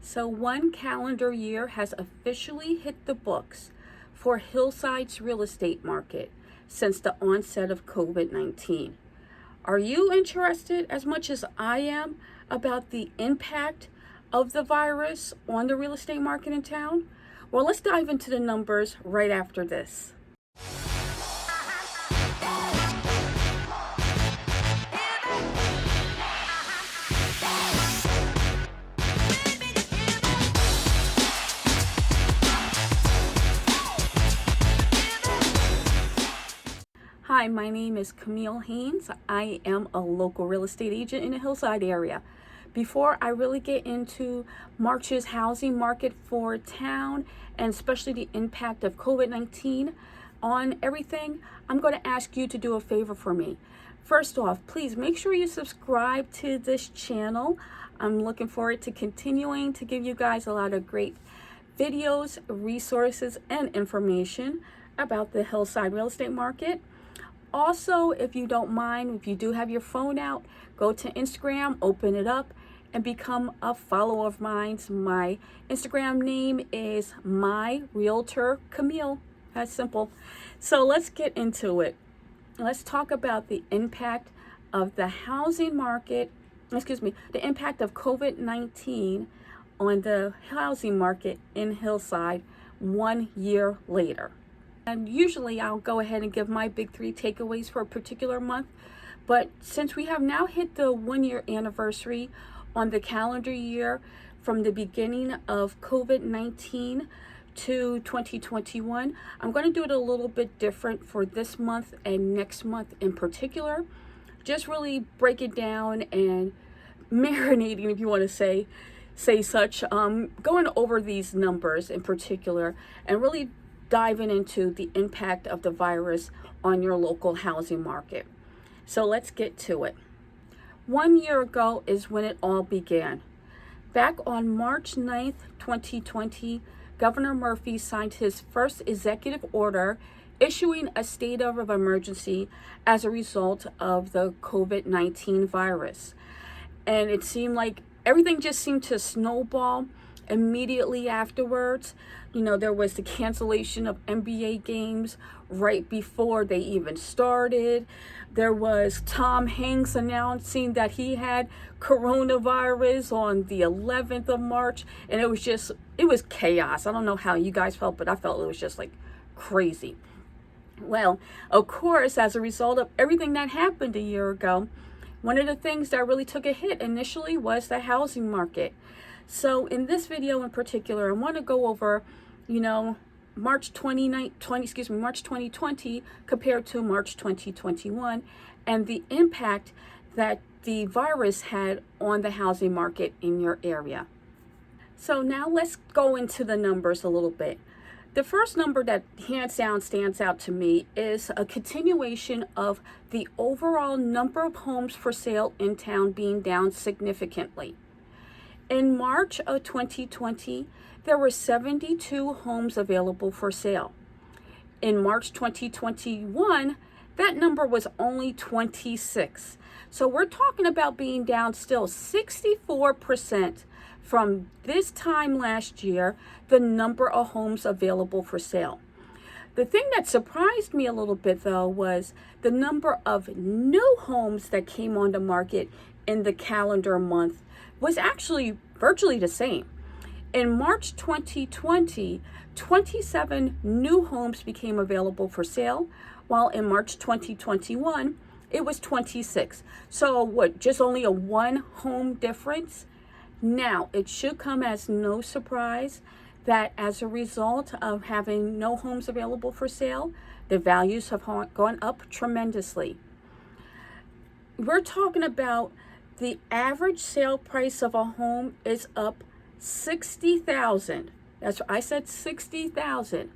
So one calendar year has officially hit the books for Hillside's real estate market since the onset of COVID-19. Are you interested as much as I am about the impact of the virus on the real estate market in town? Well, let's dive into the numbers right after this. Hi, my name is Camille Haynes. I am a local real estate agent in the Hillside area. Before I really get into March's housing market for town and especially the impact of COVID-19 on everything, I'm going to ask you to do a favor for me. First off, please make sure you subscribe to this channel. I'm looking forward to continuing to give you guys a lot of great videos, resources, and information about the Hillside real estate market. Also, if you don't mind, if you do have your phone out, go to Instagram, open it up, and become a follower of mine. My Instagram name is MyRealtorCamille. That's simple. So let's get into it. Let's talk about the impact of the housing market, the impact of COVID-19 on the housing market in Hillside 1 year later. And usually I'll go ahead and give my big 3 takeaways for a particular month. But since we have now hit the 1 year anniversary on the calendar year from the beginning of COVID-19 to 2021, I'm going to do it a little bit different for this month and next month in particular. Just really break it down and marinating, if you want to say such, going over these numbers in particular and really diving into the impact of the virus on your local housing market. So let's get to it. 1 year ago is when it all began. Back on March 9th, 2020, Governor Murphy signed his first executive order issuing a state of emergency as a result of the COVID-19 virus. And it seemed like everything just seemed to snowball immediately afterwards. There was the cancellation of NBA games right before they even started. There was Tom Hanks announcing that he had coronavirus on the 11th of March. And it was chaos. I don't know how you guys felt, but I felt it was just like crazy. Well, of course, as a result of everything that happened a year ago, one of the things that really took a hit initially was the housing market. So in this video in particular, I want to go over, March 2020 compared to March 2021 and the impact that the virus had on the housing market in your area. So now let's go into the numbers a little bit. The first number that hands down stands out to me is a continuation of the overall number of homes for sale in town being down significantly. In March of 2020, there were 72 homes available for sale. In March 2021, that number was only 26. So we're talking about being down still 64% from this time last year, the number of homes available for sale. The thing that surprised me a little bit though was the number of new homes that came on the market in the calendar month was actually virtually the same. In March 2020, 27 new homes became available for sale, while in March 2021, it was 26. So just only a 1 home difference? Now, it should come as no surprise that as a result of having no homes available for sale, the values have gone up tremendously. We're talking about the average sale price of a home is up $60,000. That's what I said, $60,000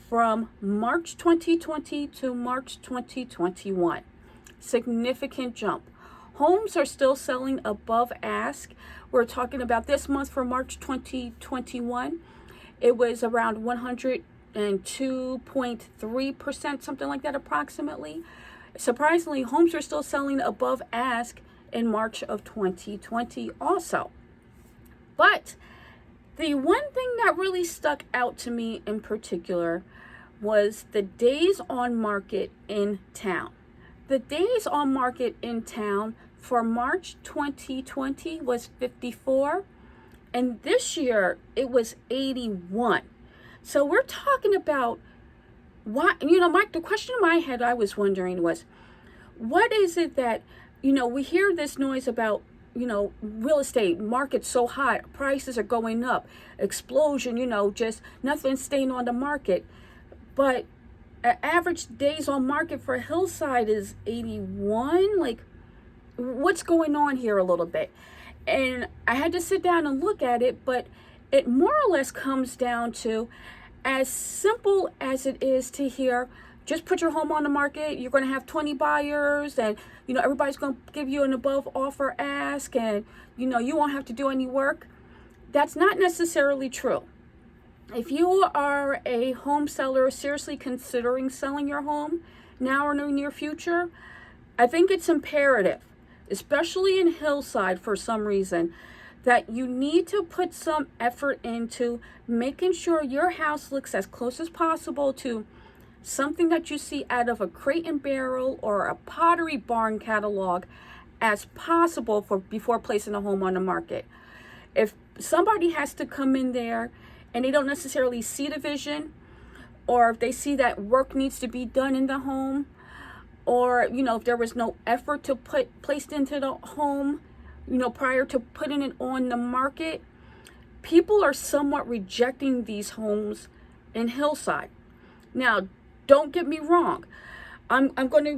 from March 2020 to March 2021. Significant jump. Homes are still selling above ask. We're talking about this month for March 2021. It was around 102.3%, something like that approximately. Surprisingly, homes are still selling above ask in March of 2020 also. But The one thing that really stuck out to me in particular was the days on market in town. The days on market in town for March 2020 was 54, and this year it was 81. So we're talking about what, the question in my head I was wondering was, what is it that, we hear this noise about, real estate market's so hot, prices are going up, explosion, just nothing staying on the market. But average days on market for Hillside is 81. Like, what's going on here a little bit? And I had to sit down and look at it, but it more or less comes down to, as simple as it is to hear, just put your home on the market, you're going to have 20 buyers, and everybody's going to give you an above offer ask, and you won't have to do any work. That's not necessarily true. If you are a home seller seriously considering selling your home now or in the near future, I think it's imperative, especially in Hillside for some reason, that you need to put some effort into making sure your house looks as close as possible to something that you see out of a Crate and Barrel or a Pottery Barn catalog as possible before placing a home on the market. If somebody has to come in there and they don't necessarily see the vision, or if they see that work needs to be done in the home, or if there was no effort to placed into the home prior to putting it on the market, people are somewhat rejecting these homes in Hillside. Now, don't get me wrong, I'm going to,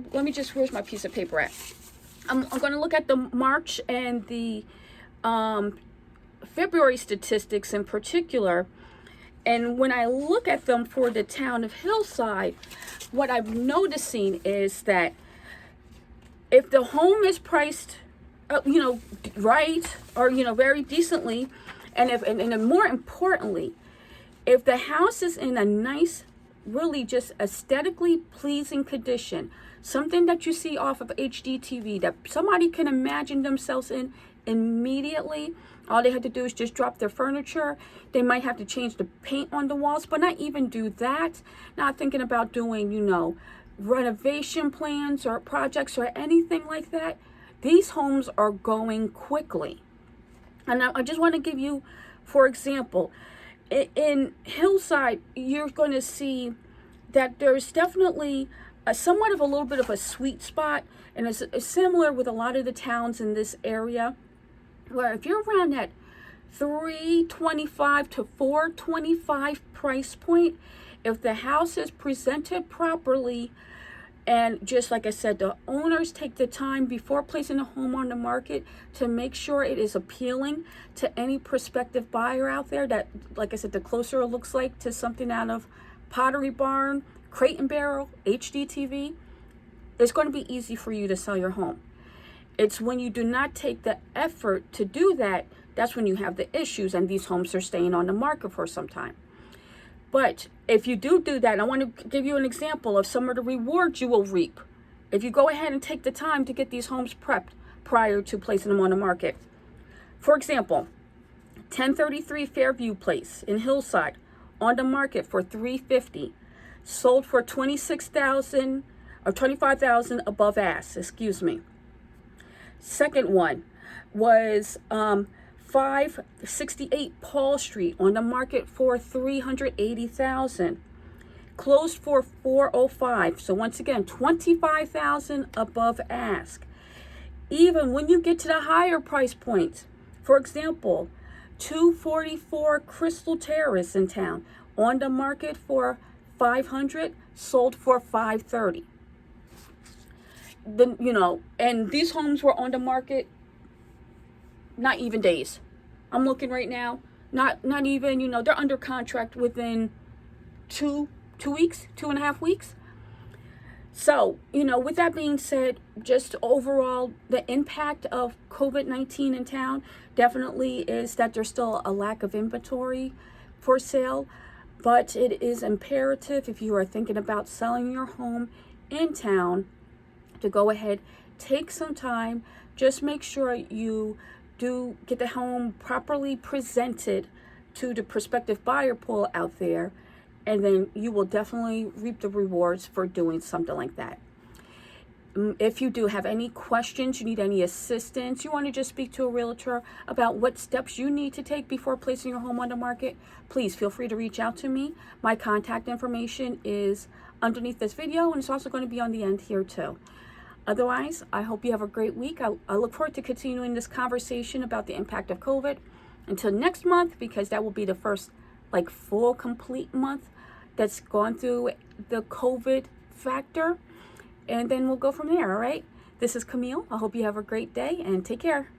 where's my piece of paper at? I'm going to look at the March and the February statistics in particular. And when I look at them for the town of Hillside, what I'm noticing is that if the home is priced, right, or, very decently, and more importantly, if the house is in a nice, really just aesthetically pleasing condition, something that you see off of HGTV that somebody can imagine themselves in immediately. All they have to do is just drop their furniture. They might have to change the paint on the walls, but not even do that. Not thinking about doing, renovation plans or projects or anything like that. These homes are going quickly. And I just want to give you, for example, in Hillside, you're going to see that there's definitely somewhat of a little bit of a sweet spot, and it's similar with a lot of the towns in this area, where if you're around that $325 to $425 price point, if the house is presented properly, and just like I said, the owners take the time before placing a home on the market to make sure it is appealing to any prospective buyer out there, that, like I said, the closer it looks like to something out of Pottery Barn, Crate and Barrel, HGTV, it's going to be easy for you to sell your home. It's when you do not take the effort to do that, that's when you have the issues, and these homes are staying on the market for some time. But if you do that, I want to give you an example of some of the rewards you will reap if you go ahead and take the time to get these homes prepped prior to placing them on the market. For example, 1033 Fairview Place in Hillside, on the market for $350, sold for $26,000 or $25,000 above ask. Second one was 568 Paul Street, on the market for $380,000, closed for $405. So once again, $25,000 above ask. Even when you get to the higher price points, for example, 244 Crystal Terrace in town, on the market for $500, sold for $530. And these homes were on the market not even days. I'm looking right now, not even, they're under contract within 2 weeks, 2.5 weeks. So, with that being said, just overall, the impact of COVID-19 in town definitely is that there's still a lack of inventory for sale, but it is imperative, if you are thinking about selling your home in town, to go ahead, take some time, just make sure you do get the home properly presented to the prospective buyer pool out there, and then you will definitely reap the rewards for doing something like that. If you do have any questions, you need any assistance, you want to just speak to a realtor about what steps you need to take before placing your home on the market, please feel free to reach out to me. My contact information is underneath this video, and it's also going to be on the end here too. Otherwise, I hope you have a great week. I look forward to continuing this conversation about the impact of COVID until next month, because that will be the first full complete month that's gone through the COVID factor. And then we'll go from there, all right? This is Camille. I hope you have a great day and take care.